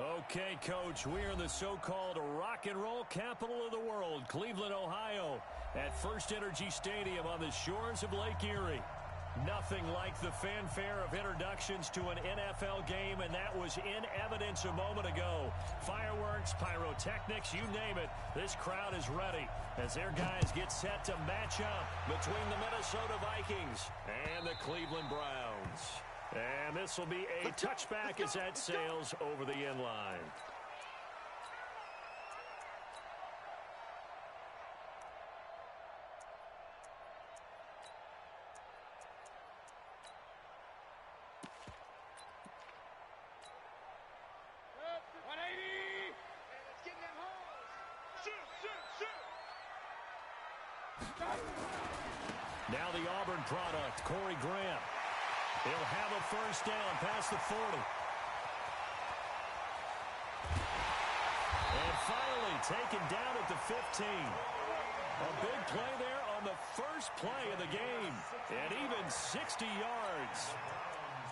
Okay, Coach, we are in the so-called rock and roll capital of the world, Cleveland, Ohio, at First Energy Stadium on the shores of Lake Erie. Nothing like the fanfare of introductions to an NFL game, and that was in evidence a moment ago. Fireworks, pyrotechnics, you name it, this crowd is ready as their guys get set to match up between the Minnesota Vikings and the Cleveland Browns. And this will be a touchback as that sails over the end line. Now the Auburn product, Corey Grant. He'll have a first down past the 40. And finally taken down at the 15. A big play there on the first play of the game. And even 60 yards.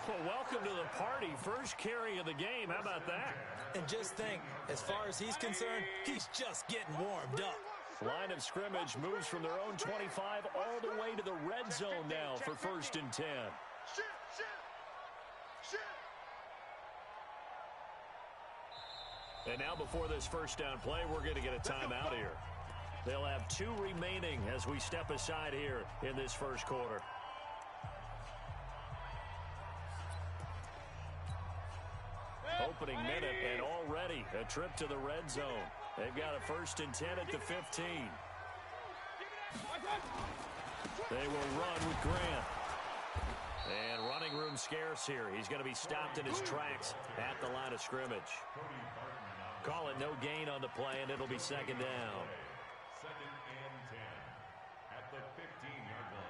Well, welcome to the party. First carry of the game. How about that? And just think, as far as he's concerned, he's just getting warmed up. Line of scrimmage moves from their own 25 all the way to the red zone now for 1st and 10. And now before this first down play, we're going to get a timeout here. They'll have 2 remaining as we step aside here in this first quarter. Opening minute, and already a trip to the red zone. They've got a 1st and 10 at the 15. They will run with Grant. And running room scarce here. He's going to be stopped in his tracks at the line of scrimmage. Call it no gain on the play, and it'll be 2nd down. 2nd and 10 at the 15-yard line.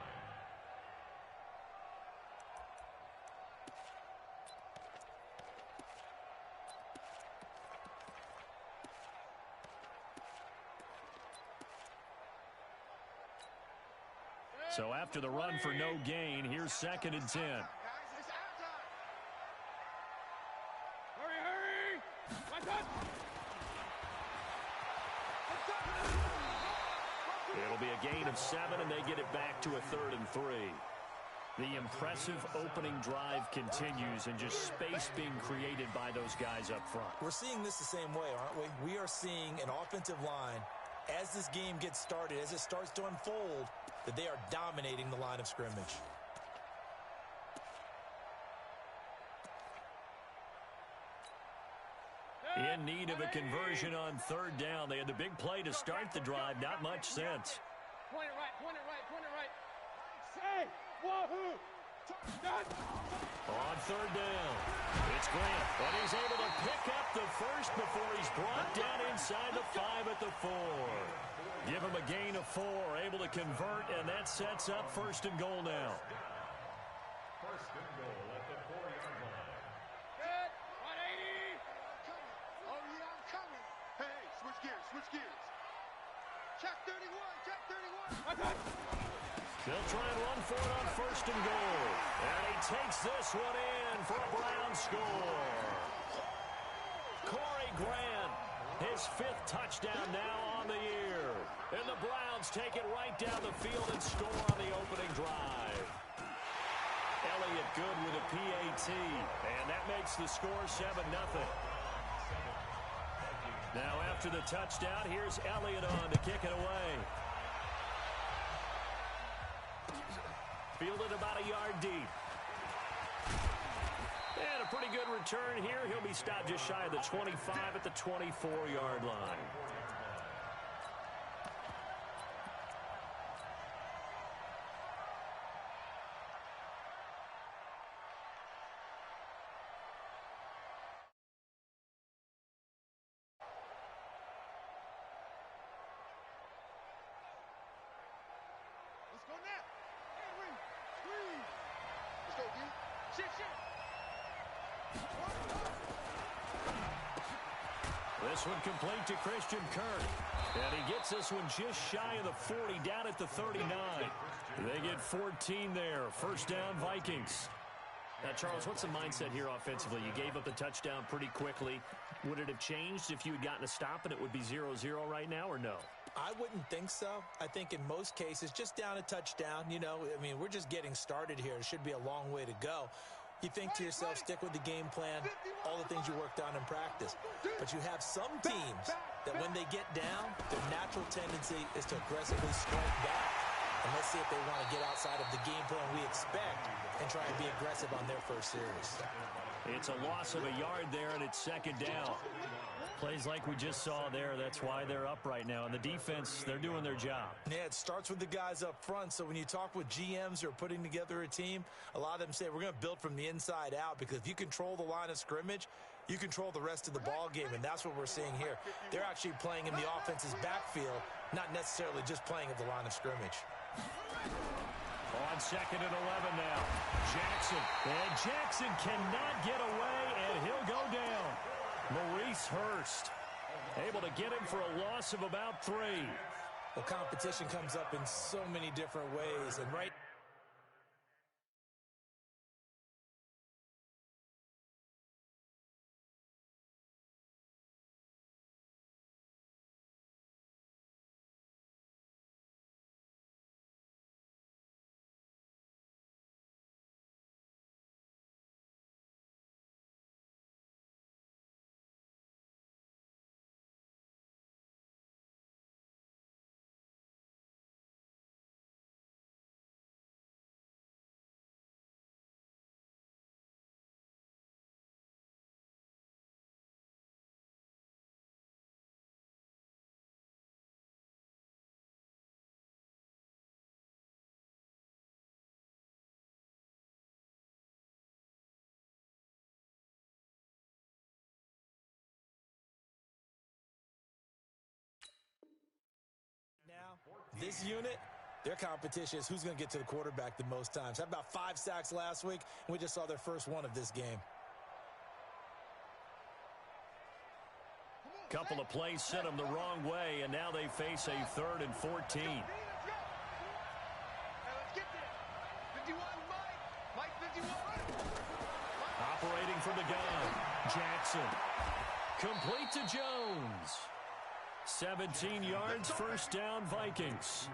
So after the run for no gain, here's 2nd and 10. Hurry! It'll be a gain of 7, and they get it back to a 3rd and 3. The impressive opening drive continues, and just space being created by those guys up front. We're seeing this the same way, aren't we? We are seeing an offensive line, as this game gets started, as it starts to unfold, that they are dominating the line of scrimmage. In need of a conversion on 3rd down. They had the big play to start the drive. Not much sense. Point it right. Say, wahoo! On 3rd down, it's Grant, and he's able to pick up the first before he's brought down inside the 5 at the 4. Give him a gain of 4, able to convert, and that sets up 1st and goal now. 1st and goal at the 4-yard line. Good, 180. Oh, yeah, I'm coming. Hey, switch gears. Check 31. They'll try and run for it on 1st and goal. And he takes this one in for a Brown score. Corey Grant, his 5th touchdown now on the year. And the Browns take it right down the field and score on the opening drive. Elliott good with a PAT. And that makes the score 7-0. Now after the touchdown, here's Elliott on to kick it away. Fielded about a yard deep. And a pretty good return here. He'll be stopped just shy of the 25 at the 24-yard line. Let's go now. Let's go, D. Shit. This one complete to Christian Kirk. And he gets this one just shy of the 40, down at the 39. They get 14 there. 1st down, Vikings. Now, Charles, what's the mindset here offensively? You gave up the touchdown pretty quickly. Would it have changed if you had gotten a stop and it would be 0-0 right now, or no? I wouldn't think so. I think in most cases, just down a touchdown, you know, I mean, we're just getting started here. It should be a long way to go. You think to yourself, stick with the game plan, all the things you worked on in practice. But you have some teams that when they get down, their natural tendency is to aggressively strike back. And let's see if they want to get outside of the game plan we expect and try and be aggressive on their first series. It's a loss of a yard there, and it's second down. Plays like we just saw there, that's why they're up right now. And the defense, they're doing their job. Yeah, it starts with the guys up front. So when you talk with GMs who are putting together a team, a lot of them say we're going to build from the inside out, because if you control the line of scrimmage, you control the rest of the ball game, and that's what we're seeing here. They're actually playing in the offense's backfield, not necessarily just playing at the line of scrimmage. On second and 11 now. Jackson. And Jackson cannot get away, and he'll go down. Maurice Hurst able to get him for a loss of about 3. Well, competition comes up in so many different ways, and right this unit, their competition is who's going to get to the quarterback the most times. Had about 5 sacks last week, and we just saw their first one of this game. Couple of plays sent them the wrong way, and now they face a 3rd and 14. Let's get there. 51, Mike 51. Operating from the gun, Jackson. Complete to Jones. 17 yards, first down, Vikings.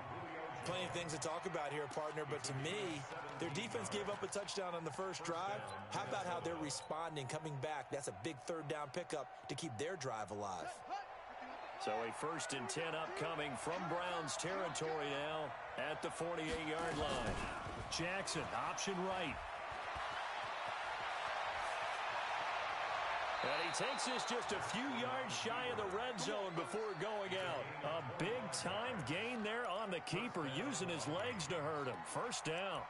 Plenty of things to talk about here, partner, but to me, their defense gave up a touchdown on the first drive. How about how they're responding, coming back? That's a big 3rd down pickup to keep their drive alive. So a 1st and 10 upcoming from Browns territory now at the 48-yard line. Jackson, option right. And he takes this just a few yards shy of the red zone before going out. A big-time gain there on the keeper, using his legs to hurt him. First down.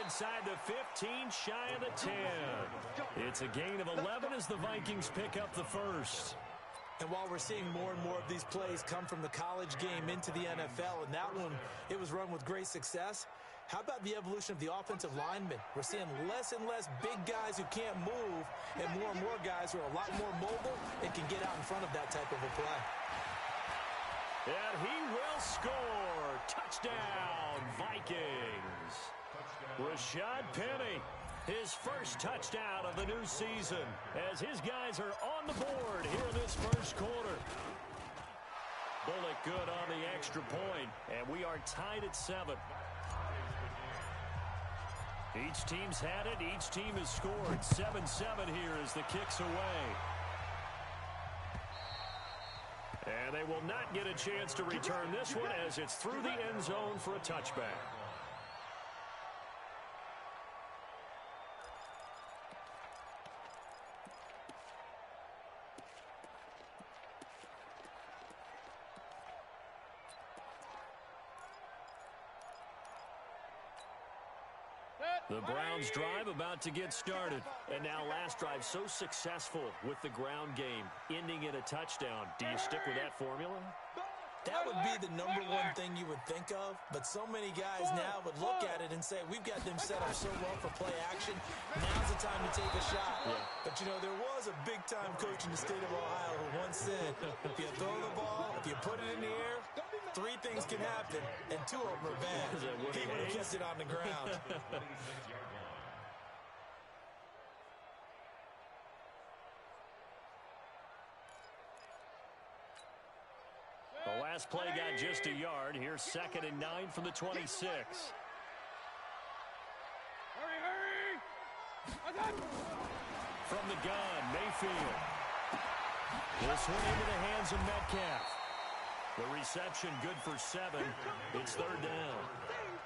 Inside the 15, shy of the 10. It's a gain of 11 as the Vikings pick up the first. And while we're seeing more and more of these plays come from the college game into the NFL, and that one, it was run with great success, how about the evolution of the offensive linemen? We're seeing less and less big guys who can't move, and more guys who are a lot more mobile and can get out in front of that type of a play. And he will score. Touchdown, Vikings. Rashad Penny, his first touchdown of the new season, as his guys are on the board here in this first quarter. Bullock good on the extra point, and we are tied at 7. Each team's had it. Each team has scored. 7-7 here as the kick's away. And they will not get a chance to return this one as it's through the end zone for a touchback. Set. The Browns drive about to get started. And now last drive so successful with the ground game, ending in a touchdown. Do you stick with that formula? That would be the number one thing you would think of, but so many guys now would look at it and say, we've got them set up so well for play action, now's the time to take a shot. Yeah. But, you know, there was a big-time coach in the state of Ohio who once said, if you throw the ball, if you put it in the air, 3 things can happen, and 2 of them are bad. He would have kept it on the ground. The last play got just a yard. Here's 2nd and 9 from the 26. Hurry! From the gun, Mayfield. This one into the hands of Metcalf. The reception good for 7. It's 3rd down.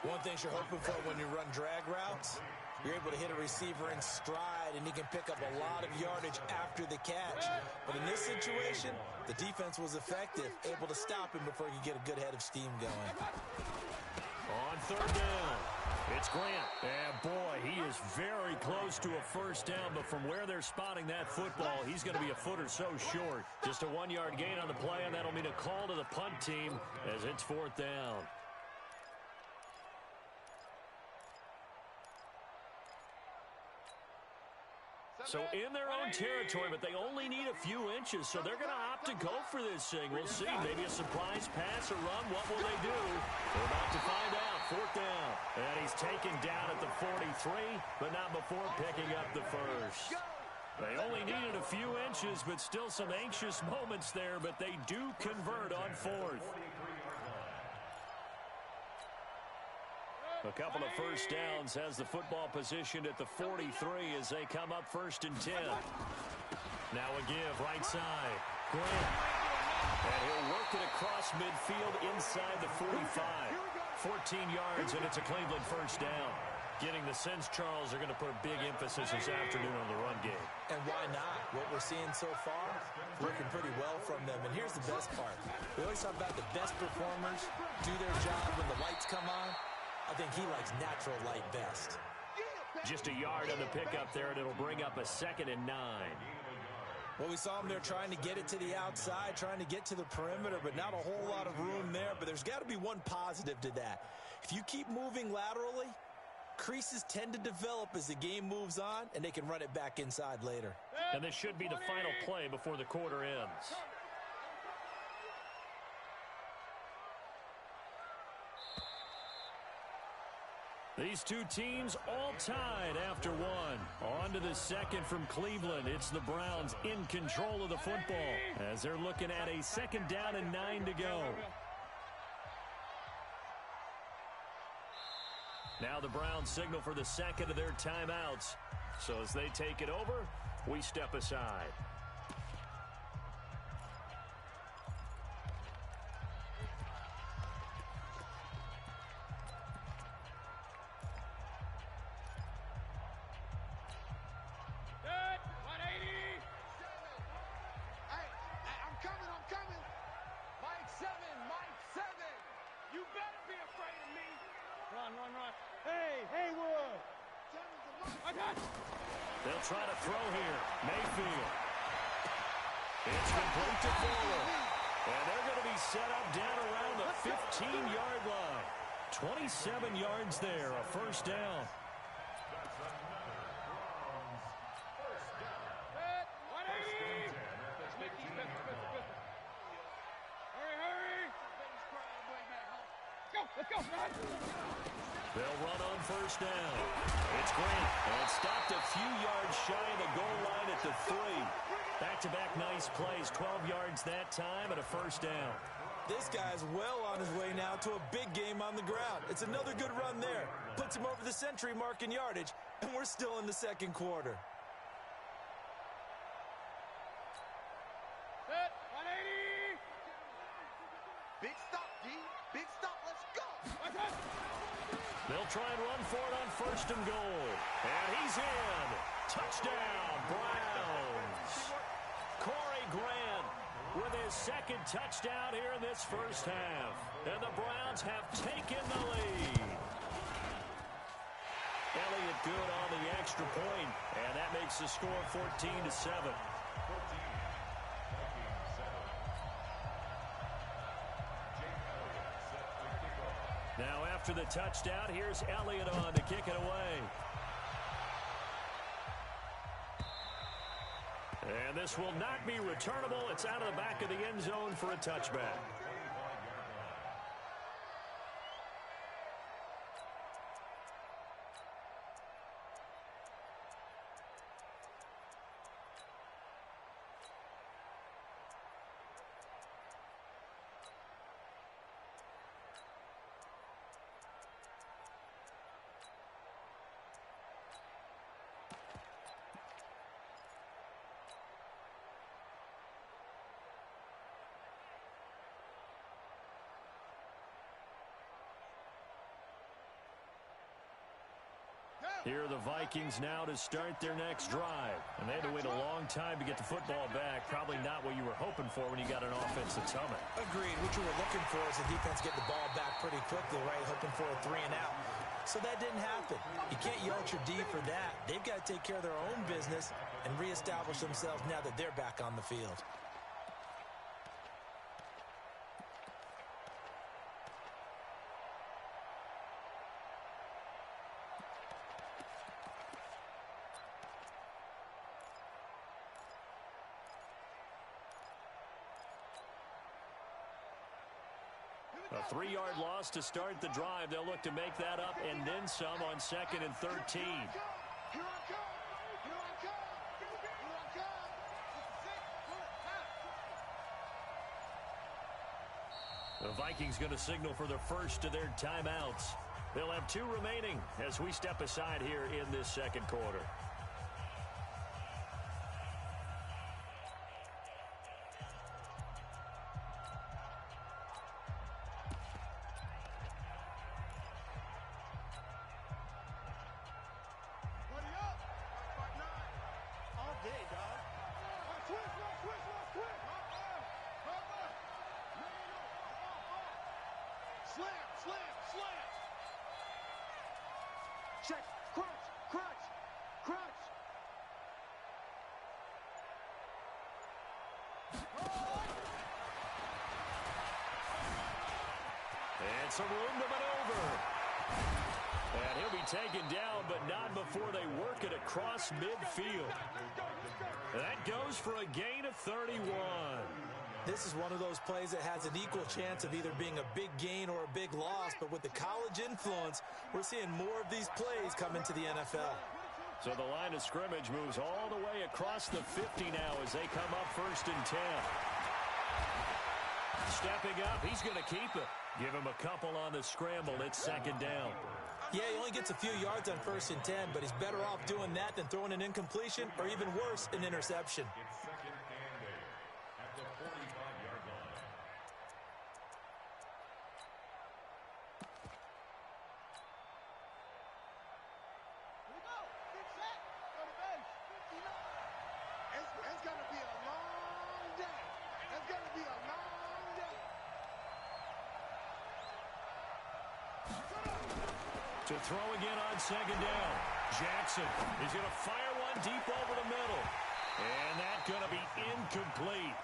One thing you're hoping for when you run drag routes, you're able to hit a receiver in stride, and he can pick up a lot of yardage after the catch. But in this situation, the defense was effective, able to stop him before he could get a good head of steam going. On 3rd down, it's Grant. And boy, he is very close to a 1st down, but from where they're spotting that football, he's going to be a foot or so short. Just a 1-yard gain on the play, and that'll mean a call to the punt team as it's 4th down. So in their own territory, but they only need a few inches, so they're going to opt to go for this thing. We'll see. Maybe a surprise pass or run. What will they do? We're about to find out. 4th down. And he's taken down at the 43, but not before picking up the 1st. They only needed a few inches, but still some anxious moments there, but they do convert on 4th. A couple of 1st downs has the football positioned at the 43 as they come up 1st and 10. Now a give right side. Grant. And he'll work it across midfield inside the 45. 14 yards, and it's a Cleveland 1st down. Getting the sense, Charles, are going to put a big emphasis this afternoon on the run game. And why not? What we're seeing so far, working pretty well from them. And here's the best part. We always talk about the best performers do their job when the lights come on. I think he likes natural light best. Just a yard on the pickup there, and it'll bring up a 2nd and 9. Well, we saw him there trying to get it to the outside, trying to get to the perimeter, but not a whole lot of room there. But there's got to be one positive to that. If you keep moving laterally, creases tend to develop as the game moves on, and they can run it back inside later. And this should be the final play before the quarter ends. These two teams all tied after one. On to the 2nd from Cleveland. It's the Browns in control of the football as they're looking at a 2nd down and 9 to go. Now the Browns signal for the 2nd of their timeouts. So as they take it over, we step aside. They'll try to throw here. Mayfield. It's complete to Fuller. And they're going to be set up down around the 15-yard line. 27 yards there, a 1st down. Let's go, Brad. They'll run on 1st down. It's Grant. And stopped a few yards shy of the goal line at the 3. Back-to-back nice plays. 12 yards that time and a 1st down. This guy's well on his way now to a big game on the ground. It's another good run there. Puts him over the century mark in yardage, and we're still in the 2nd quarter. Set, 180. Big stop, D. Big stop. Let's go. They'll try and run for it on 1st and goal. And he's in. Touchdown, Browns. Corey Grant with his 2nd touchdown here in this 1st half. And the Browns have taken the lead. Elliott good on the extra point, and that makes the score 14-7. Now after the touchdown, here's Elliott on to kick it away. And this will not be returnable. It's out of the back of the end zone for a touchback. Here are the Vikings now to start their next drive. And they had to wait a long time to get the football back. Probably not what you were hoping for when you got an offense that's humming. Agreed. What you were looking for is the defense getting the ball back pretty quickly, right? Hoping for a 3 and out. So that didn't happen. You can't yell at your D for that. They've got to take care of their own business and reestablish themselves now that they're back on the field. A 3-yard loss to start the drive. They'll look to make that up and then some on 2nd and 13. The Vikings going to signal for the first of their timeouts. They'll have 2 remaining as we step aside here in this second quarter. Check, crunch. And some room to maneuver. And he'll be taken down, but not before they work it across midfield. That goes for a gain of 31. This is one of those plays that has an equal chance of either being a big gain or a big loss, but with the college influence, we're seeing more of these plays come into the NFL. So the line of scrimmage moves all the way across the 50 now as they come up 1st and 10. Stepping up, he's going to keep it. Give him a couple on the scramble. It's 2nd down. Yeah, he only gets a few yards on 1st and 10, but he's better off doing that than throwing an incompletion or even worse, an interception. It's 2nd and 8 at the 45-yard line. Here we go. Get set. Go to base. 59. It's going to be a long day. It's going to be a long day. To throw again on 2nd down. Jackson is going to fire one deep over the middle. And that's going to be incomplete.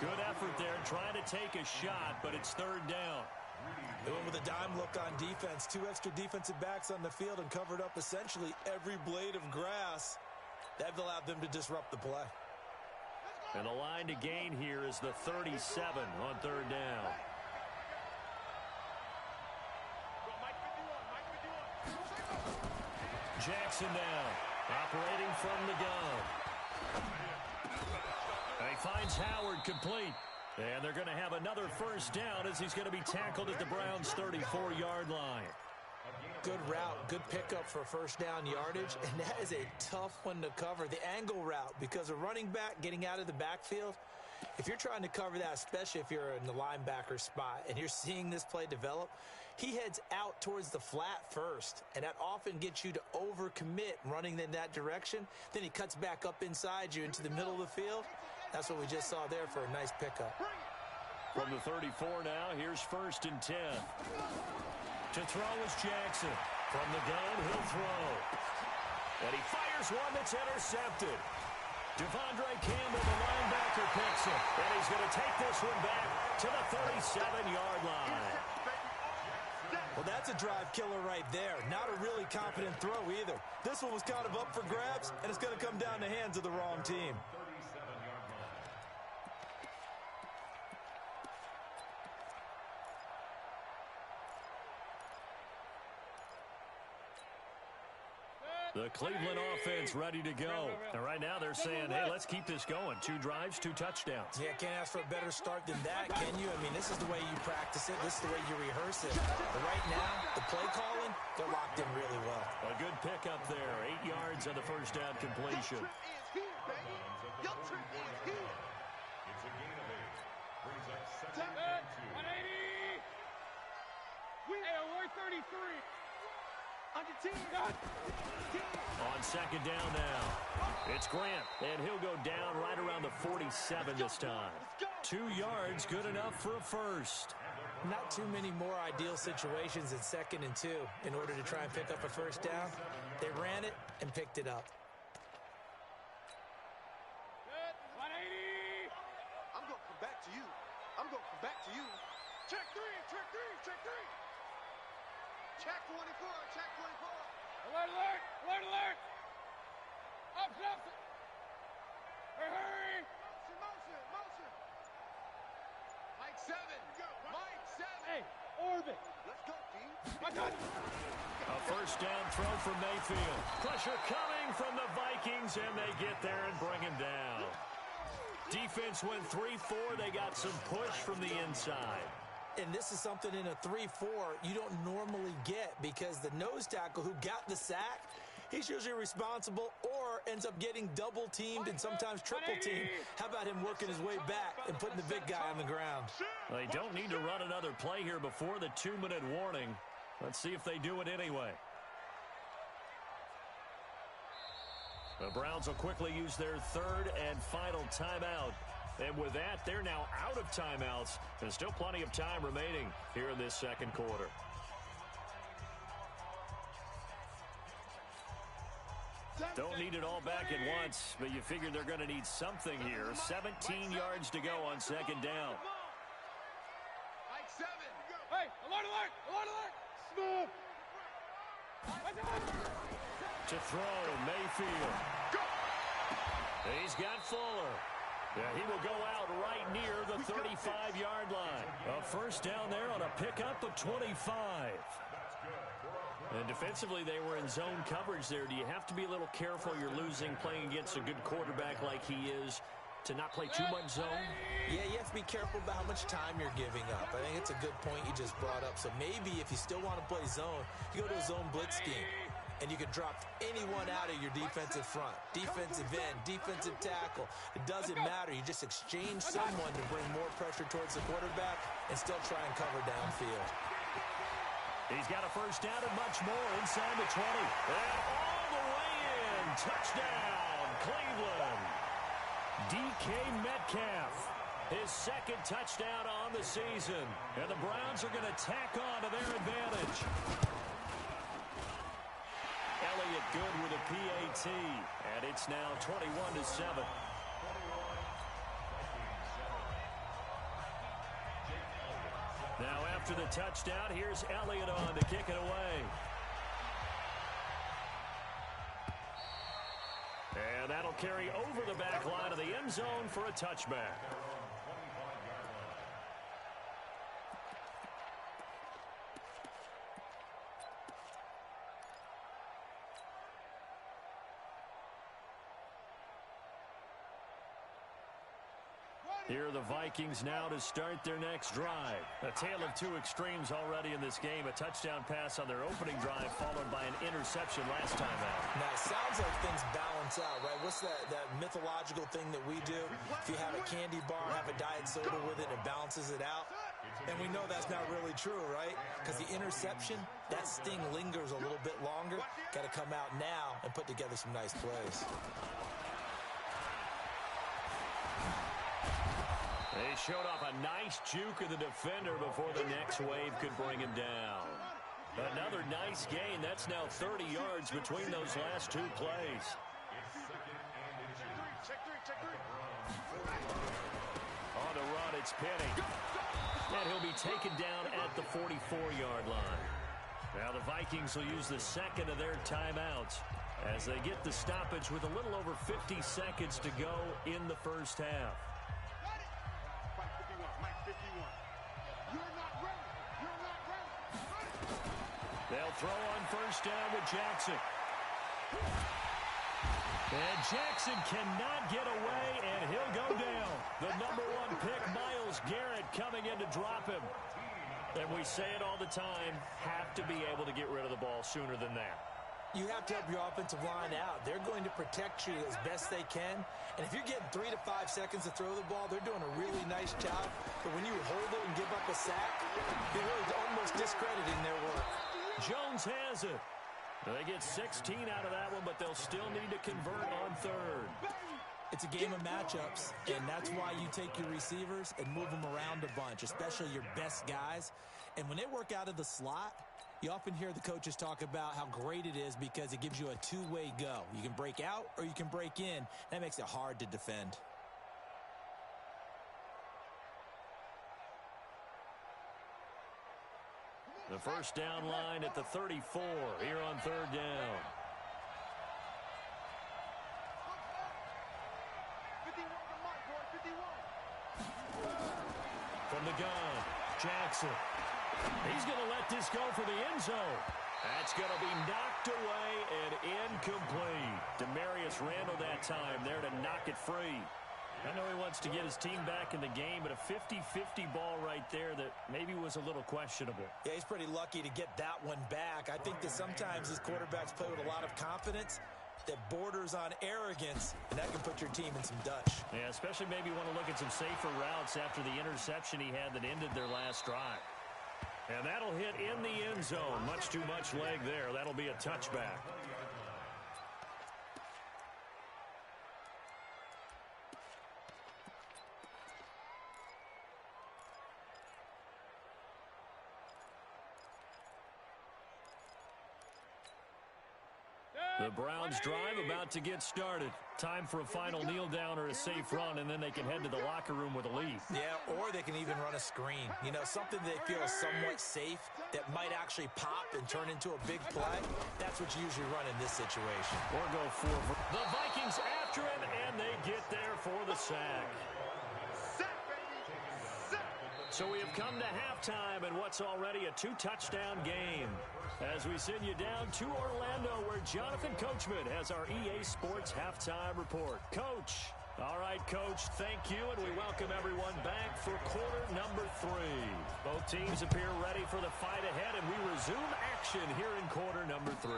Good effort there trying to take a shot, but it's 3rd down. They went with a dime look on defense. 2 extra defensive backs on the field and covered up essentially every blade of grass. That allowed them to disrupt the play. And the line to gain here is the 37 on 3rd down. Jackson now, operating from the gun. And he finds Howard complete. And they're going to have another 1st down as he's going to be tackled at the Browns' 34-yard line. Good route, good pickup for 1st down yardage, and that is a tough one to cover, the angle route, because a running back getting out of the backfield, if you're trying to cover that, especially if you're in the linebacker spot and you're seeing this play develop, he heads out towards the flat first, and that often gets you to overcommit running in that direction. Then he cuts back up inside you into the middle of the field. That's what we just saw there for a nice pickup. From the 34 now, here's 1st and 10. To throw is Jackson. From the gun, he'll throw. And he fires one that's intercepted. Devondre Campbell, the linebacker, picks it. And he's going to take this one back to the 37-yard line. Well, that's a drive killer right there. Not a really confident throw either. This one was kind of up for grabs, and it's going to come down the hands of the wrong team. The Cleveland offense ready to go. And right now they're saying, hey, let's keep this going. 2 drives, 2 touchdowns. Yeah, can't ask for a better start than that, can you? I mean, this is the way you practice it. This is the way you rehearse it. But right now, the play calling, they're locked in really well. A good pickup there. 8 yards on the first down completion. Your trip is here. It's a gain of 8. Brings up second Good. and 2. 180. Hey, we're 33. On your team. On second down now. It's Grant, and he'll go down right around the 47 this time. 2 yards, good enough for a first. Not too many more ideal situations in 2nd and 2 in order to try and pick up a first down. They ran it and picked it up. Good. 180. I'm going to come back to you. I'm going to come back to you. Check 3. Check 3. Check 3. Check 24. Check 24. Alert, alert. Alert, alert. Up, up. Hurry. Motion, motion. Mike 7. Mike 7. Hey, orbit. Let's go, team. My God. A first down throw for Mayfield. Pressure coming from the Vikings, and they get there and bring him down. Defense went 3-4. They got some push from the inside. And this is something in a 3-4 you don't normally get because the nose tackle who got the sack, he's usually responsible or ends up getting double-teamed and sometimes triple-teamed. How about him working his way back and putting the big guy on the ground? They don't need to run another play here before the 2-minute warning. Let's see if they do it anyway. The Browns will quickly use their 3rd and final timeout. And with that, they're now out of timeouts. There's still plenty of time remaining here in this 2nd quarter. Don't need it all back at once, but you figure they're going to need something here. 17 yards to go on 2nd down. Mike 7. Hey, alert, alert. Alert, alert. Smooth. To throw, Mayfield. He's got Fuller. Yeah, he will go out right near the 35-yard line. A first down there on a pickup of 25. And defensively, they were in zone coverage there. Do you have to be a little careful? You're losing playing against a good quarterback like he is to not play too much zone? Yeah, you have to be careful about how much time you're giving up. I think it's a good point you just brought up. So maybe if you still want to play zone, you go to a zone blitz scheme. And you can drop anyone out of your defensive front. Defensive end, defensive tackle. It doesn't matter. You just exchange someone to bring more pressure towards the quarterback and still try and cover downfield. He's got a first down and much more inside the 20. And all the way in. Touchdown, Cleveland. DK Metcalf. His 2nd touchdown on the season. And the Browns are going to tack on to their advantage. Elliott good with a PAT, and it's now 21-7. Now after the touchdown, here's Elliott on to kick it away. And that'll carry over the back line of the end zone for a touchback. Here are the Vikings now to start their next drive. A tale of 2 extremes already in this game. A touchdown pass on their opening drive followed by an interception last time out. Now, it sounds like things balance out, right? What's that mythological thing that we do? If you have a candy bar, have a diet soda with it, it balances it out. And we know that's not really true, right? Because the interception, that sting lingers a little bit longer. Got to come out now and put together some nice plays. They showed off a nice juke of the defender before the next wave could bring him down. Another nice gain. That's now 30 yards between those last two plays. On the run, it's Penny. And he'll be taken down at the 44-yard line. Now the Vikings will use the second of their timeouts as they get the stoppage with a little over 50 seconds to go in the first half. They'll throw on first down with Jackson. And Jackson cannot get away, and he'll go down. The #1 pick, Myles Garrett, coming in to drop him. And we say it all the time, have to be able to get rid of the ball sooner than that. You have to help your offensive line out. They're going to protect you as best they can. And if you're getting 3 to 5 seconds to throw the ball, they're doing a really nice job. But when you hold it and give up a sack, you're really almost discrediting their work. Jones has it. They get 16 out of that one, but they'll still need to convert on third. It's a game of matchups, and that's why you take your receivers and move them around a bunch, especially your best guys. And when they work out of the slot, you often hear the coaches talk about how great it is because it gives you a two-way go. You can break out or you can break in. That makes it hard to defend. The first down line at the 34 here on third down. 51 to Mike, boy, 51. From the gun, Jackson. He's going to let this go for the end zone. That's going to be knocked away and incomplete. Demarius Randall that time there to knock it free. I know he wants to get his team back in the game, but a 50-50 ball right there that maybe was a little questionable. Yeah, he's pretty lucky to get that one back. I think that sometimes these quarterbacks play with a lot of confidence that borders on arrogance, and that can put your team in some Dutch. Yeah, especially maybe want to look at some safer routes after the interception he had that ended their last drive. And that'll hit in the end zone. Much too much leg there. That'll be a touchback. The Browns drive about to get started. Time for a final kneel down or a safe run, and then they can head to the locker room with a lead. Yeah, or they can even run a screen. You know, something they feel is somewhat safe that might actually pop and turn into a big play. That's what you usually run in this situation. Or go for the Vikings after him, and they get there for the sack. So we have come to halftime in what's already a 2-touchdown game. As we send you down to Orlando, where Jonathan Coachman has our EA Sports Halftime Report. Coach. All right, Coach, thank you, and we welcome everyone back for quarter number 3. Both teams appear ready for the fight ahead, and we resume action here in quarter number 3.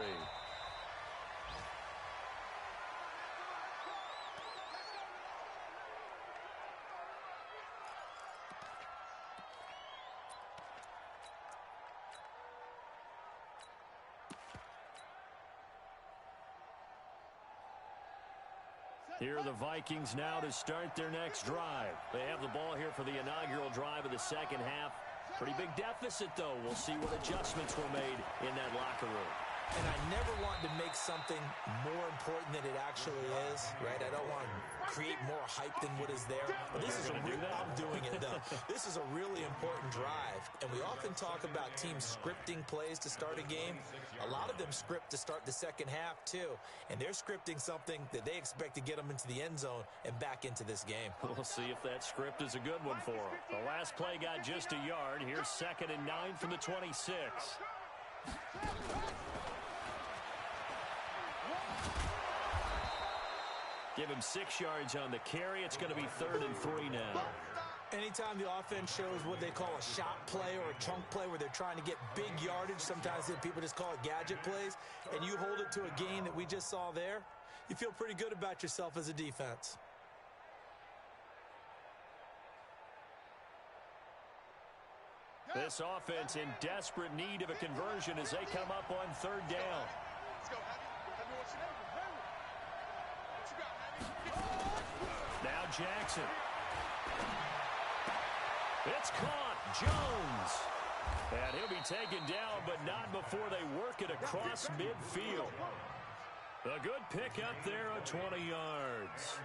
Here are the Vikings now to start their next drive. They have the ball here for the inaugural drive of the second half. Pretty big deficit, though. We'll see what adjustments were made in that locker room. And I never want to make something more important than it actually is, right? I don't want to create more hype than what is there. But this is I'm doing it, though. This is a really important drive. And we often talk about teams scripting plays to start a game. A lot of them script to start the second half, too. And they're scripting something that they expect to get them into the end zone and back into this game. We'll see if that script is a good one for them. The last play got just a yard. Here's 2nd and 9 from the 26. Give him 6 yards on the carry. It's going to be 3rd and 3 now. Anytime the offense shows what they call a shot play or a chunk play where they're trying to get big yardage, sometimes people just call it gadget plays, and you hold it to a gain that we just saw there, you feel pretty good about yourself as a defense. This offense in desperate need of a conversion as they come up on 3rd down. Let's go, Abby. Tell me what you know. What you got, Abby? Now Jackson. It's caught. Jones. And he'll be taken down, but not before they work it across midfield. A good pickup there of 20 yards.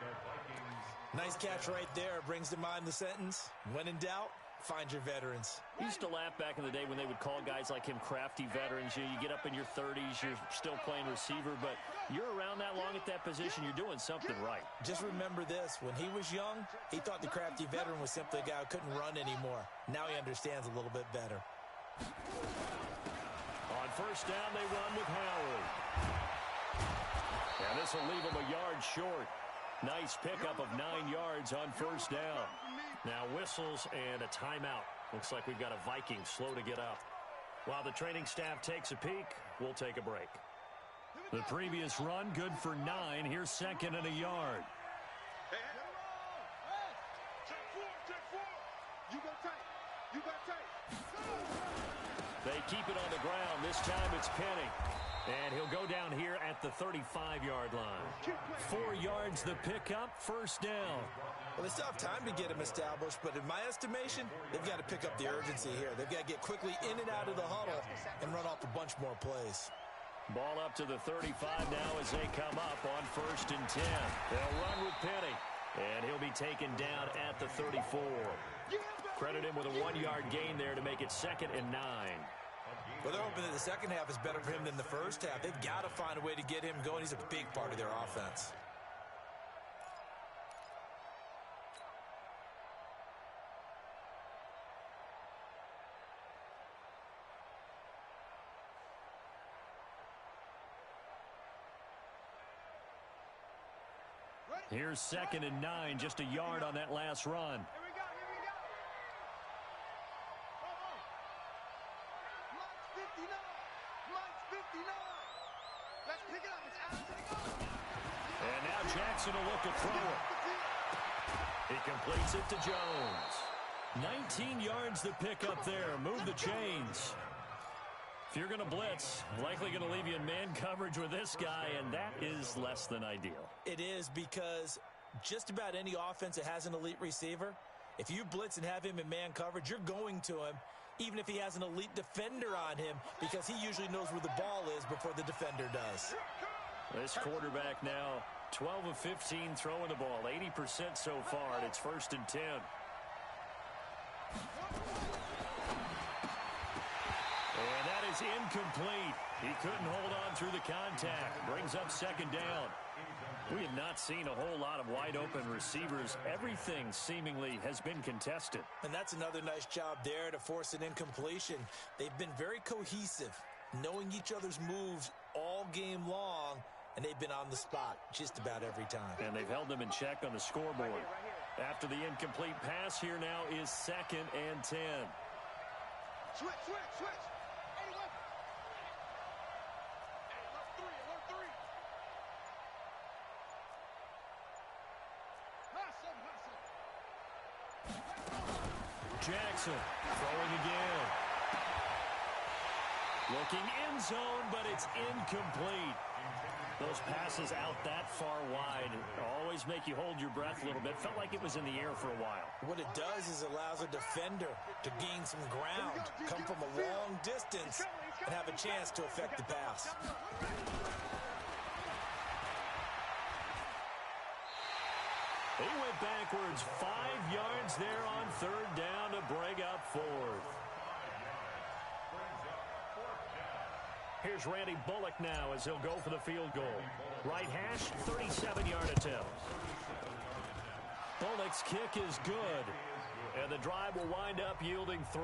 Nice catch right there. Brings to mind the sentence, when in doubt, find your veterans. Used to laugh back in the day when they would call guys like him crafty veterans. You get up in your 30s, you're still playing receiver, but you're around that long at that position, you're doing something right. Just remember this. When he was young, he thought the crafty veteran was simply a guy who couldn't run anymore. Now he understands a little bit better. On first down, they run with Howard. And this will leave him a yard short. Nice pickup of 9 yards on first down. Now whistles and a timeout. Looks like we've got a Viking slow to get up. While the training staff takes a peek, we'll take a break. The previous run, good for 9. Here's second and a yard. You go tight. You got tight. They keep it on the ground. This time it's Penny. And he'll go down here at the 35-yard line. 4 yards the pickup, first down. Well, they still have time to get him established, but in my estimation, they've got to pick up the urgency here. They've got to get quickly in and out of the huddle and run off a bunch more plays. Ball up to the 35 now as they come up on first and 10. They'll run with Penny, and he'll be taken down at the 34. Credit him with a 1-yard gain there to make it second and 9. Well, they're hoping that the second half is better for him than the first half. They've got to find a way to get him going. He's a big part of their offense. Here's second and 9, just a yard on that last run. Here we go. Mike's 59. Mike's 59. Let's pick it up. It's out to the goal. And now Jackson will look to throw it. He completes it to Jones. 19 yards the pickup there. Move the chains. If you're going to blitz, likely going to leave you in man coverage with this guy, and that is less than ideal. It is, because just about any offense that has an elite receiver, if you blitz and have him in man coverage, you're going to him, even if he has an elite defender on him, because he usually knows where the ball is before the defender does. This quarterback now 12 of 15 throwing the ball, 80% so far, and it's first and 10. And that is incomplete. He couldn't hold on through the contact. Brings up second down. We have not seen a whole lot of wide-open receivers. Everything seemingly has been contested. And that's another nice job there to force an incompletion. They've been very cohesive, knowing each other's moves all game long, and they've been on the spot just about every time. And they've held them in check on the scoreboard. After the incomplete pass, here now is second and 10. Switch. Hey, look. Hey, alert three. Hustle. Jackson throwing again. Looking end zone, but it's incomplete. Those passes out that far wide always make you hold your breath a little bit. Felt like it was in the air for a while. What it does is allows a defender to gain some ground, come from a long distance, and have a chance to affect the pass. He went backwards 5 yards there on third down to bring up fourth. Here's Randy Bullock now as he'll go for the field goal. Right hash, 37-yard attempt. Bullock's kick is good, and the drive will wind up yielding 3.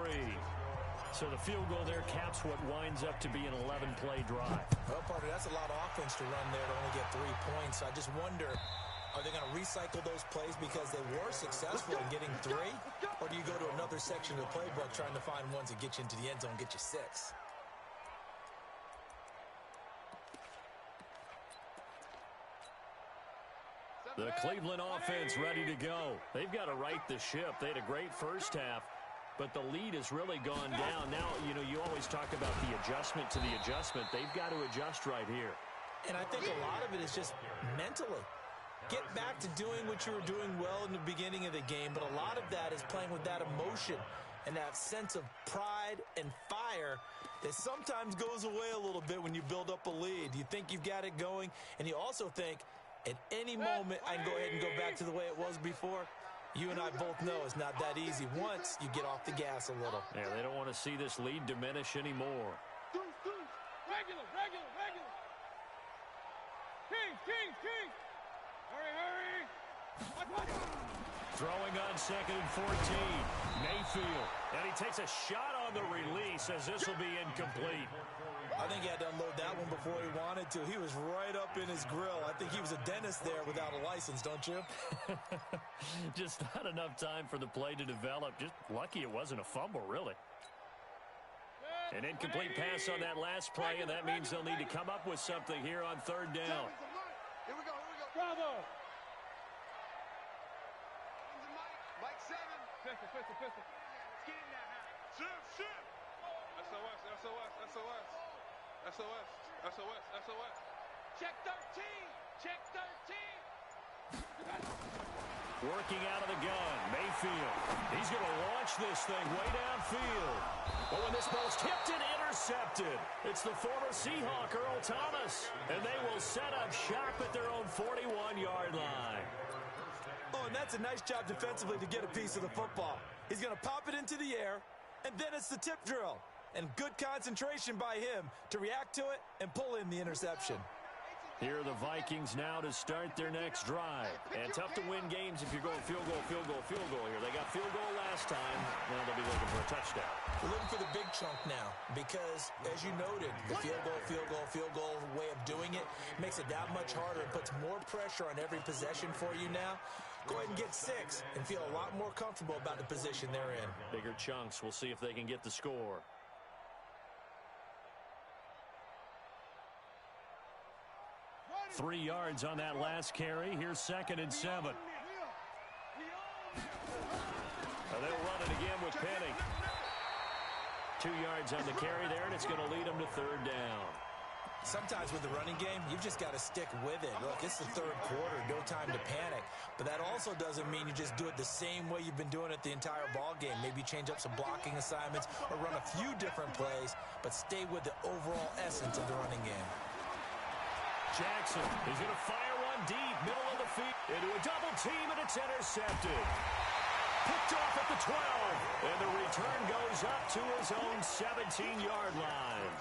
So the field goal there caps what winds up to be an 11-play drive. Well, partner, that's a lot of offense to run there to only get 3 points. I just wonder, are they going to recycle those plays because they were successful in getting 3? Or do you go to another section of the playbook trying to find ones that get you into the end zone and get you 6? The Cleveland offense ready to go. They've got to right the ship. They had a great first half, but the lead has really gone down. Now, you always talk about the adjustment to the adjustment. They've got to adjust right here. And I think a lot of it is just mentally. Get back to doing what you were doing well in the beginning of the game, but a lot of that is playing with that emotion. and that sense of pride and fire that sometimes goes away a little bit when you build up a lead. You think you've got it going, and you also think at any moment I can go ahead and go back to the way it was before. You and I both know it's not that easy once you get off the gas a little. Yeah, they don't want to see this lead diminish anymore. Regular. Kings. Hurry. Throwing on 2nd and 14. Mayfield. And he takes a shot on the release as this will be incomplete. I think he had to unload that one before he wanted to. He was right up in his grill. I think he was a dentist there without a license, don't you? Just not enough time for the play to develop. Just lucky it wasn't a fumble, really. An incomplete pass on that last play, and that means they'll need to come up with something here on 3rd down. Here we go. Bravo. Mike 7. Pistol. Let's get in there now. Shift. SOS. Check 13. Working out of the gun. Mayfield. He's going to launch this thing way downfield. But when this ball's tipped and intercepted, it's the former Seahawk, Earl Thomas. And they will set up shop at their own 41-yard line. Oh, and that's a nice job defensively to get a piece of the football. He's going to pop it into the air, and then it's the tip drill. And good concentration by him to react to it and pull in the interception. Here are the Vikings now to start their next drive. And tough to win games if you're going field goal here. They got field goal last time. Now they'll be looking for a touchdown. We're looking for the big chunk now because, as you noted, the field goal way of doing it makes it that much harder and puts more pressure on every possession for you now. Go ahead and get 6 and feel a lot more comfortable about the position they're in. Bigger chunks. We'll see if they can get the score. Three yards on that last carry. Here's 2nd and 7. They'll run it again with Penny. 2 yards on the carry there, and it's going to lead them to 3rd down. Sometimes with the running game, you've just got to stick with it. Look, it's the 3rd quarter, no time to panic. But that also doesn't mean you just do it the same way you've been doing it the entire ball game. Maybe change up some blocking assignments or run a few different plays, but stay with the overall essence of the running game. Jackson is going to fire one deep, middle of the field, into a double team, and it's intercepted. Picked off at the 12, and the return goes up to his own 17-yard line.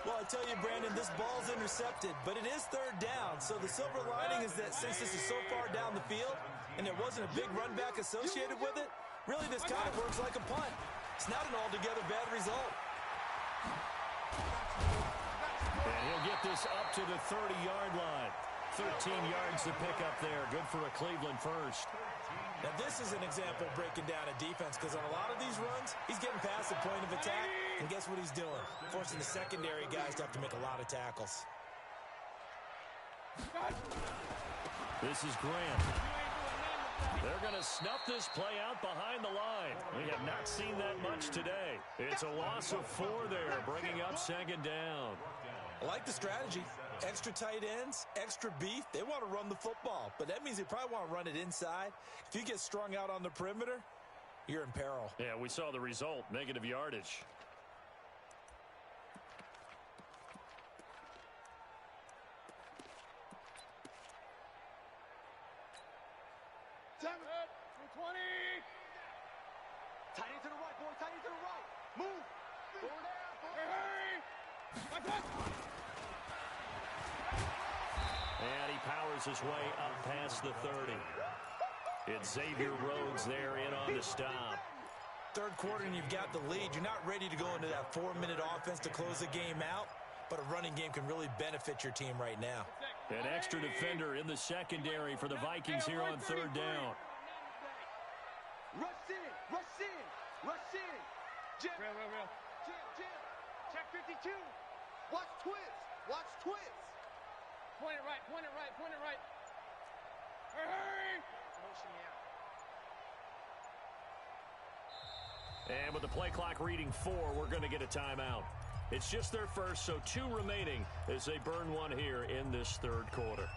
Well, I tell you, Brandon, this ball's intercepted, but it is 3rd down. So the silver lining is that since this is so far down the field and there wasn't a big run back associated with it, really this kind of works like a punt. It's not an altogether bad result. And he'll get this up to the 30-yard line. 13 yards to pick up there. Good for a Cleveland first. Now, this is an example of breaking down a defense because on a lot of these runs, he's getting past the point of attack, and guess what he's doing? Forcing the secondary guys to have to make a lot of tackles. This is Grant. They're going to snuff this play out behind the line. We have not seen that much today. It's a loss of 4 there, bringing up 2nd down. I like the strategy. Extra tight ends, extra beef. They want to run the football, but that means they probably want to run it inside. If you get strung out on the perimeter, you're in peril. Yeah, we saw the result, negative yardage. Tight end to the right, boy. Tight end to the right. Move. Forward down. And he powers his way up past the 30. It's Xavier Rhodes there in on the stop. 3rd quarter and you've got the lead. You're not ready to go into that 4-minute offense to close the game out, but a running game can really benefit your team right now. An extra defender in the secondary for the Vikings here on 3rd down. Rush in. Jim. Real. Jim. Check 52. Watch twist. Point it right. Hurry. Motion me out. And with the play clock reading 4, we're going to get a timeout. It's just their first, so 2 remaining as they burn one here in this 3rd quarter.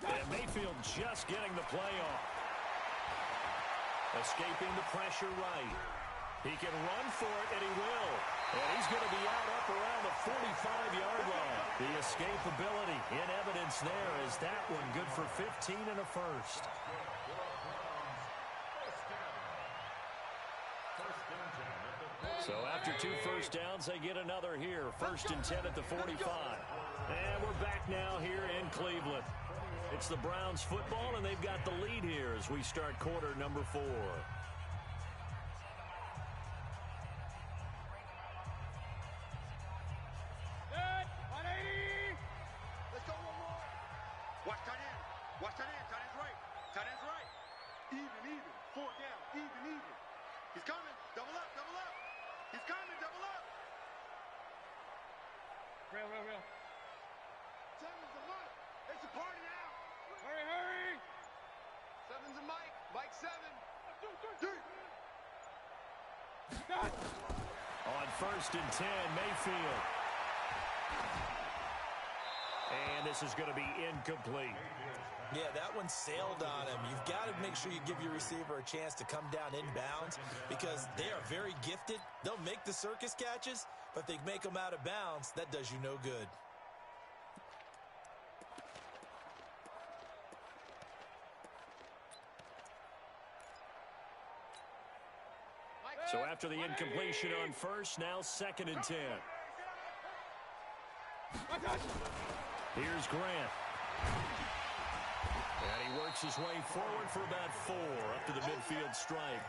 And Mayfield just getting the play off. Escaping the pressure right. He can run for it, and he will. And he's going to be out up around the 45-yard line. The escapability in evidence there is that one good for 15 and a first. So after 2 first downs, they get another here. 1st and 10 at the 45. And we're back now here in Cleveland. It's the Browns football, and they've got the lead here as we start quarter number 4. Let's go one more. Watch tight end. Watch tight end. Tight end's right. Tight end's right. Even. 4 down. Even. He's coming. Double up. He's coming. Double up. Real. 7's a Mike. It's a party now. Hurry. 7's a Mike. Mike 7. Dude. On 1st and 10, Mayfield. And this is going to be incomplete. Yeah, that one sailed on him. You've got to make sure you give your receiver a chance to come down inbounds because they are very gifted. They'll make the circus catches, but if they make them out of bounds, that does you no good. So after the incompletion on 1st, now 2nd and 10. Here's Grant. And he works his way forward for about 4 up to the midfield stripe.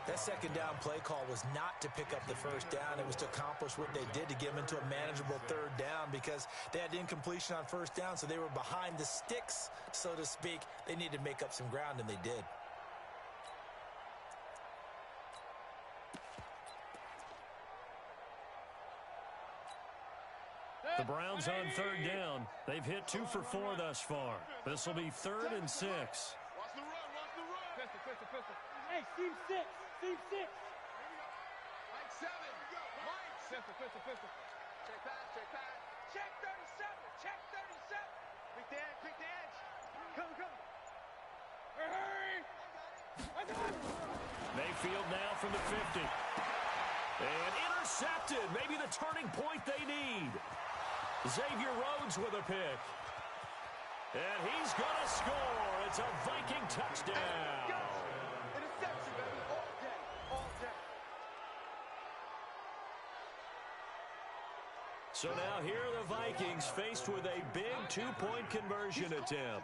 That 2nd down play call was not to pick up the 1st down. It was to accomplish what they did to get them into a manageable 3rd down because they had incompletion on 1st down, so they were behind the sticks, so to speak. They needed to make up some ground, and they did. The Browns on 3rd down. They've hit 2 for 4 thus far. This will be 3rd and 6. Watch the run. Pistol. Hey, team 6. Mike 7. Mike. Pistol. Check pass. Check 37. Quick the edge. Come. Hurry. Mayfield now from the 50. And intercepted. Maybe the turning point they need. Xavier Rhodes with a pick. And he's going to score. It's a Viking touchdown. Interception, baby. All day. So now here are the Vikings faced with a big 2-point conversion attempt.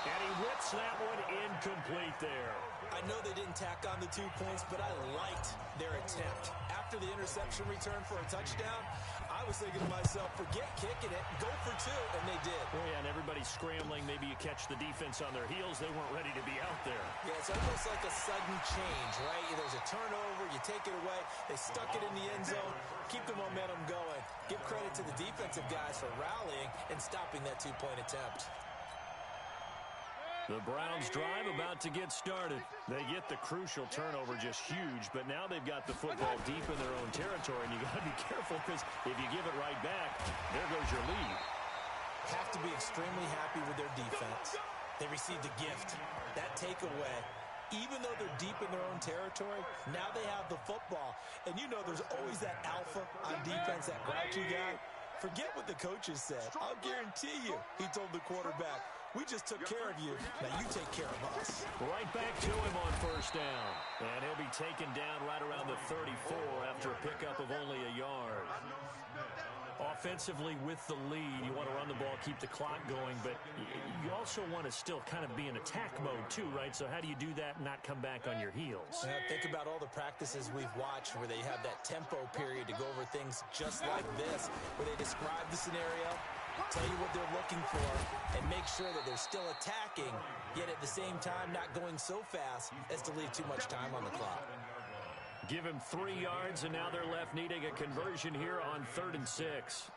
And he whips that one incomplete there. I know they didn't tack on the 2 points, but I liked their attempt. After the interception return for a touchdown, I was thinking to myself, forget kicking it, go for 2, and they did. Oh, yeah, and everybody's scrambling. Maybe you catch the defense on their heels. They weren't ready to be out there. Yeah, it's almost like a sudden change, right? There's a turnover, you take it away, they stuck it in the end zone, keep the momentum going. Give credit to the defensive guys for rallying and stopping that 2-point attempt. The Browns drive about to get started. They get the crucial turnover just huge, but now they've got the football deep in their own territory, and you got to be careful because if you give it right back, there goes your lead. Have to be extremely happy with their defense. They received a gift. That takeaway, even though they're deep in their own territory, now they have the football. And you know there's always that alpha on defense, that grouchy guy. Forget what the coaches said. I'll guarantee you, he told the quarterback, we just took care of you. Now you take care of us. Right back to him on 1st down. And he'll be taken down right around the 34 after a pickup of only a yard. Offensively with the lead, you want to run the ball, keep the clock going, but you also want to still kind of be in attack mode too, right? So how do you do that and not come back on your heels? Think about all the practices we've watched where they have that tempo period to go over things just like this, where they describe the scenario, tell you what they're looking for, and make sure that they're still attacking, yet at the same time not going so fast as to leave too much time on the clock. Give him 3 yards, and now they're left needing a conversion here on 3rd and 6.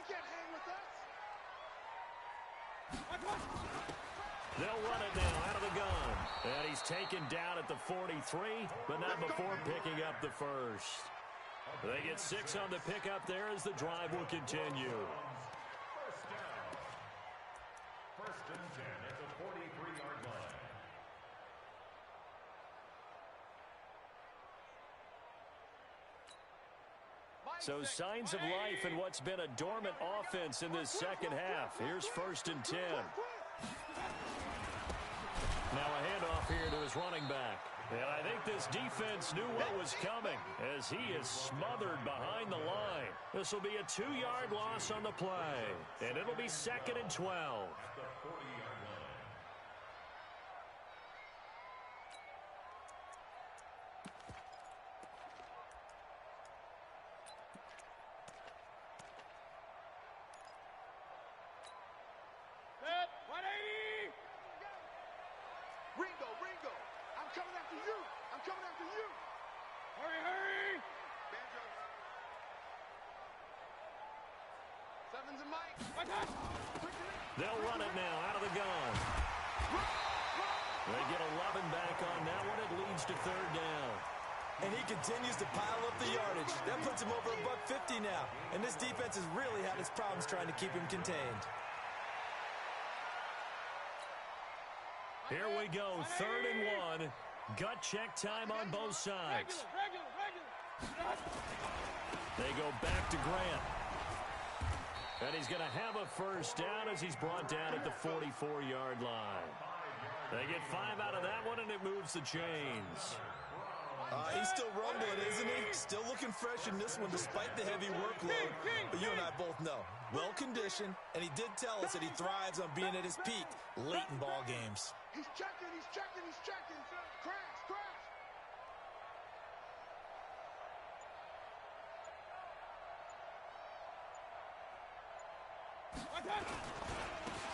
can't hang with us. They'll run it now out of the gun. And he's taken down at the 43, but not before picking up the first. They get 6 on the pickup there as the drive will continue. First and 10 at the 43-yard line. So signs of life in what's been a dormant offense in this second half. Here's first and 10. Now a handoff here to his running back. And I think this defense knew what was coming as he is smothered behind the line. This will be a 2-yard loss on the play. And it'll be 2nd and 12. The 40-yard line. Set. 180. Ringo, Ringo. I'm coming after you. I'm coming after you. Hurry, hurry. Banjo. Sevens and Mike. They'll run it now out of the gun. They get 11 back on that one. It leads to 3rd down. And he continues to pile up the yardage. That puts him over $150 now. And this defense has really had its problems trying to keep him contained. Here we go, 3rd and 1. Gut check time on both sides. They go back to Grant. And he's going to have a first down as he's brought down at the 44-yard line. They get 5 out of that one, and it moves the chains. He's still rumbling, isn't he? Still looking fresh in this one despite the heavy workload. But you and I both know, well-conditioned, and he did tell us that he thrives on being at his peak late in ball games. He's checking, he's checking, he's checking. Crash, crash.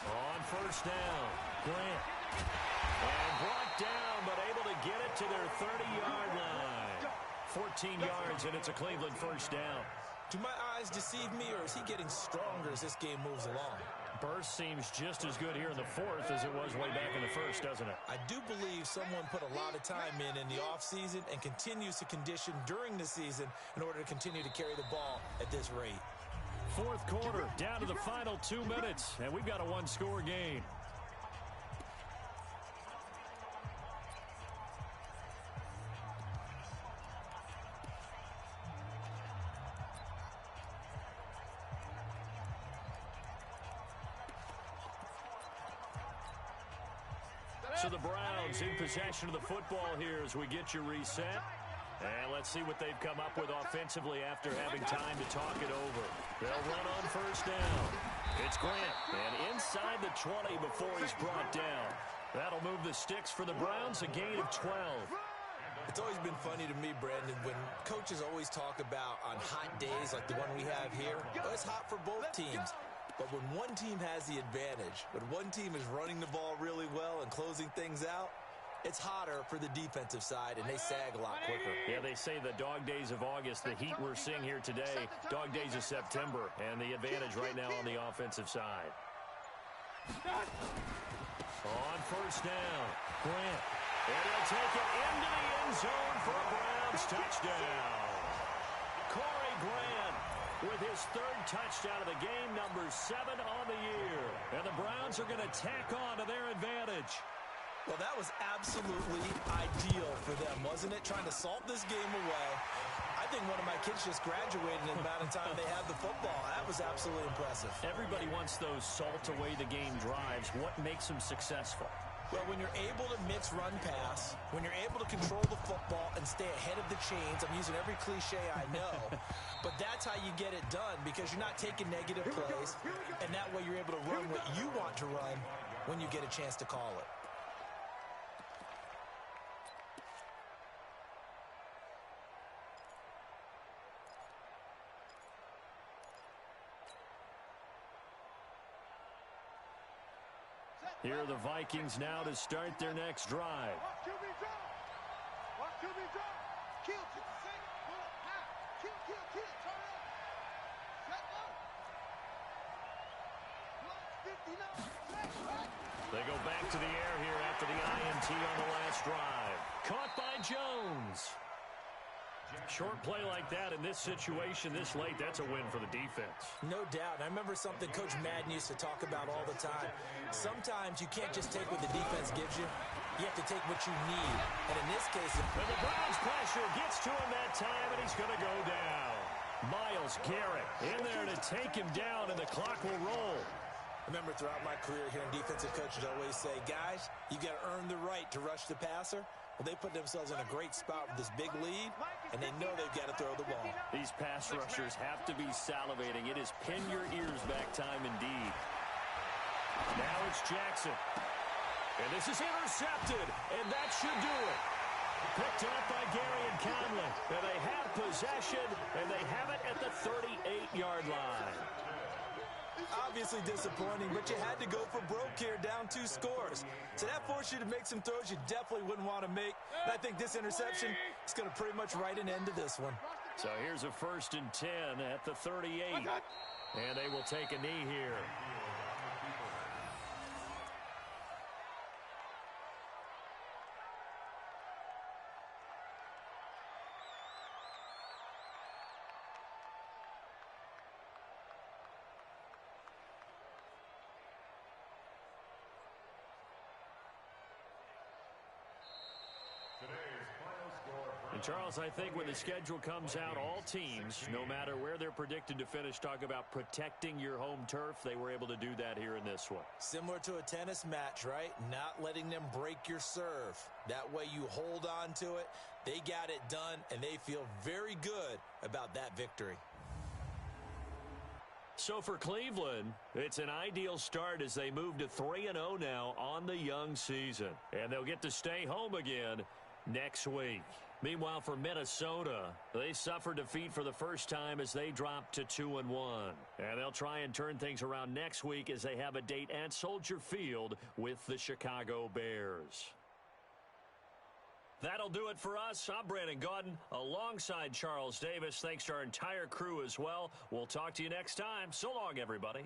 On first down, Grant. And brought down, but able to get it to their 30-yard line. 14 yards, and it's a Cleveland first down. Do my eyes deceive me, or is he getting stronger as this game moves along? Burst seems just as good here in the 4th as it was way back in the 1st, doesn't it? I do believe someone put a lot of time in the offseason and continues to condition during the season in order to continue to carry the ball at this rate. 4th quarter, down to the final 2 minutes, and we've got a 1-score game. So the Browns in possession of the football here as we get you reset. And let's see what they've come up with offensively after having time to talk it over. They'll run on first down. It's Grant, and inside the 20 before he's brought down. That'll move the sticks for the Browns, a gain of 12. It's always been funny to me, Brandon, when coaches always talk about on hot days like the one we have here. Well, it's hot for both teams. But when one team has the advantage, when one team is running the ball really well and closing things out, it's hotter for the defensive side, and they sag a lot quicker. Yeah, they say the dog days of August, the heat we're seeing here today, dog days of September, and the advantage right now on the offensive side. On first down, Grant. And he'll take it into the end zone for a Browns touchdown. Corey Grant with his 3rd touchdown of the game, number 7 on the year. And the Browns are going to tack on to their advantage. Well, that was absolutely ideal for them, wasn't it? Trying to salt this game away. I think one of my kids just graduated in the amount of time they had the football. That was absolutely impressive. Everybody wants those salt away the game drives. What makes them successful? Well, when you're able to mix run pass, when you're able to control the football and stay ahead of the chains, I'm using every cliche I know, but that's how you get it done because you're not taking negative plays, and that way you're able to run what you want to run when you get a chance to call it. Here are the Vikings now to start their next drive. Watch QB draw. Watch QB draw. Kill, kill, pull up, now. Kill, turn up. Set up. They go back to the air here after the INT on the last drive. Caught by Jones. Short play like that in this situation this late, that's a win for the defense. No doubt. I remember something Coach Madden used to talk about all the time. Sometimes you can't just take what the defense gives you. You have to take what you need. And in this case... And the Browns pressure gets to him that time, and he's going to go down. Myles Garrett in there to take him down, and the clock will roll. Remember, throughout my career here in defensive coaches always say, guys, you got to earn the right to rush the passer. Well, they put themselves in a great spot with this big lead, and they know they've got to throw the ball. These pass rushers have to be salivating. It is pin your ears back time indeed. Now it's Jackson. And this is intercepted, and that should do it. Picked up by Gary and Conley. And they have possession, and they have it at the 38-yard line. Obviously disappointing, but you had to go for broke here, down 2 scores. So that forced you to make some throws you definitely wouldn't want to make. And I think this interception is going to pretty much write an end to this one. So here's a 1st and 10 at the 38. And they will take a knee here. And Charles, I think when the schedule comes out, all teams, no matter where they're predicted to finish, talk about protecting your home turf. They were able to do that here in this one. Similar to a tennis match, right? Not letting them break your serve. That way you hold on to it. They got it done, and they feel very good about that victory. So for Cleveland, it's an ideal start as they move to 3-0 now on the young season. And they'll get to stay home again next week. Meanwhile, for Minnesota, they suffered defeat for the first time as they dropped to 2-1. And they'll try and turn things around next week as they have a date at Soldier Field with the Chicago Bears. That'll do it for us. I'm Brandon Gaudin alongside Charles Davis. Thanks to our entire crew as well. We'll talk to you next time. So long, everybody.